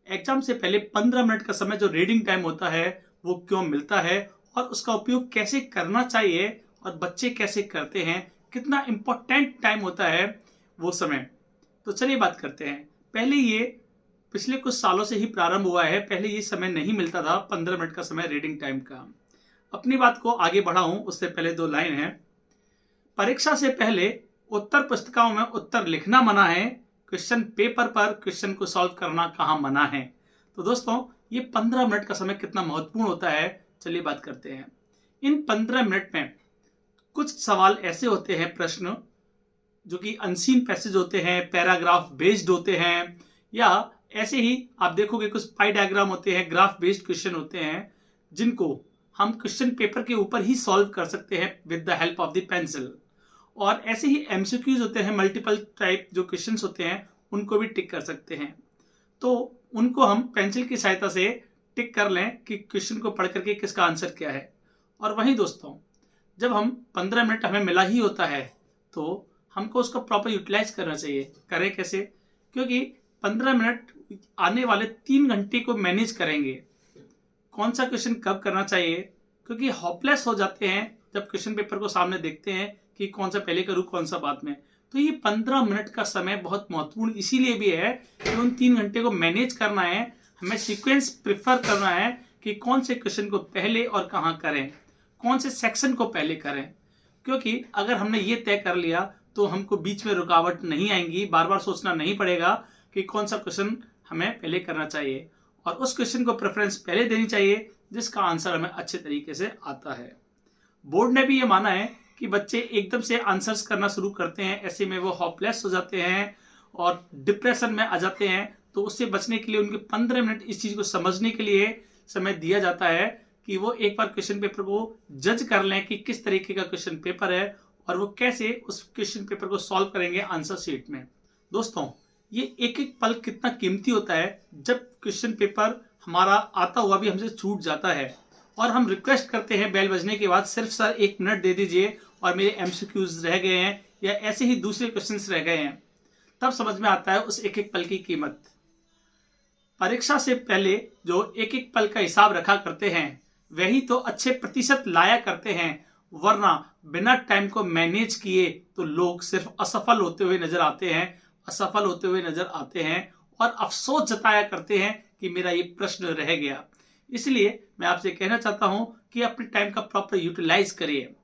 Exam से पहले 15 minute का समय जो रीडिंग टाइम होता है वो क्यों मिलता है और उसका उपयोग कैसे करना चाहिए और बच्चे कैसे करते हैं, कितना इंपॉर्टेंट टाइम होता है वो समय। तो चलिए बात करते हैं। पहले ये पिछले कुछ सालों से ही प्रारंभ हुआ है, पहले ये समय नहीं मिलता था 15 मिनट का समय रीडिंग टाइम का। अपनी बात को आगे बढ़ाऊं उससे पहले 2 लाइन है। परीक्षा से पहले उत्तर पुस्तिकाओं में उत्तर लिखना मना है, क्वेश्चन पेपर पर क्वेश्चन को सॉल्व करना कहाँ मना है। तो दोस्तों ये 15 मिनट का समय कितना महत्वपूर्ण होता है, चलिए बात करते हैं। इन 15 मिनट में कुछ सवाल ऐसे होते हैं, प्रश्न जो कि अनसीन पैसेज होते हैं, पैराग्राफ बेस्ड होते हैं, या ऐसे ही आप देखोगे कुछ पाई डायग्राम होते हैं, ग्राफ बेस्ड क्वेश्चन होते हैं जिनको हम क्वेश्चन पेपर के ऊपर ही सॉल्व कर सकते हैं with the help of the pencil. और ऐसे ही एमसीक्यूज होते हैं, मल्टीपल टाइप जो क्वेश्चंस होते हैं उनको भी टिक कर सकते हैं। तो उनको हम पेंसिल की सहायता से टिक कर लें कि क्वेश्चन को पढ़ करके किसका आंसर क्या है। और वहीं दोस्तों जब हम 15 मिनट हमें मिला ही होता है तो हमको उसको प्रॉपर यूटिलाइज करना चाहिए। करें कैसे? क्योंकि 15 मिनट आने वाले 3 घंटे को मैनेज करेंगे, कौन सा क्वेश्चन कब करना चाहिए, क्योंकि होपलेस हो जाते हैं जब क्वेश्चन पेपर को सामने देखते हैं कि कौन सा पहले करूं कौन सा बाद में। तो ये 15 मिनट का समय बहुत महत्वपूर्ण इसीलिए भी है कि उन 3 घंटे को मैनेज करना है, हमें सीक्वेंस प्रिफर करना है कि कौन से क्वेश्चन को पहले और कहाँ करें, कौन से सेक्शन को पहले करें। क्योंकि अगर हमने ये तय कर लिया तो हमको बीच में रुकावट नहीं आएंगी, बार बार सोचना नहीं पड़ेगा कि कौन सा क्वेश्चन हमें पहले करना चाहिए, और उस क्वेश्चन को प्रेफरेंस पहले देनी चाहिए जिसका आंसर हमें अच्छे तरीके से आता है। बोर्ड ने भी ये माना है कि बच्चे एकदम से आंसर्स करना शुरू करते हैं, ऐसे में वो होपलेस हो जाते हैं और डिप्रेशन में आ जाते हैं। तो उससे बचने के लिए उनके 15 मिनट इस चीज़ को समझने के लिए समय दिया जाता है कि वो एक बार क्वेश्चन पेपर को जज कर लें कि किस तरीके का क्वेश्चन पेपर है और वो कैसे उस क्वेश्चन पेपर को सॉल्व करेंगे आंसर शीट में। दोस्तों ये एक एक पल कितना कीमती होता है जब क्वेश्चन पेपर हमारा आता हुआ भी हमसे छूट जाता है और हम रिक्वेस्ट करते हैं बेल बजने के बाद, सिर्फ सर 1 मिनट दे दीजिए और मेरे एमसीक्यूज रह गए हैं या ऐसे ही दूसरे क्वेश्चंस रह गए हैं। तब समझ में आता है उस एक एक पल की कीमत। परीक्षा से पहले जो एक एक पल का हिसाब रखा करते हैं वही तो अच्छे प्रतिशत लाया करते हैं, वरना बिना टाइम को मैनेज किए तो लोग सिर्फ असफल होते हुए नजर आते हैं और अफसोस जताया करते हैं कि मेरा ये प्रश्न रह गया। इसलिए मैं आपसे कहना चाहता हूं कि अपने टाइम का प्रॉपर यूटिलाइज करिए,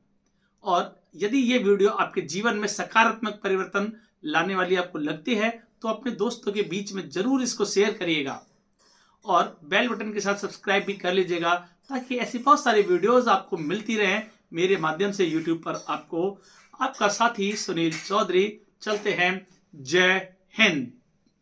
और यदि ये वीडियो आपके जीवन में सकारात्मक परिवर्तन लाने वाली आपको लगती है तो अपने दोस्तों के बीच में जरूर इसको शेयर करिएगा और बेल बटन के साथ सब्सक्राइब भी कर लीजिएगा ताकि ऐसी बहुत सारी वीडियोस आपको मिलती रहें मेरे माध्यम से यूट्यूब पर। आपका साथी सुनील चौधरी। चलते हैं। जय हिंद।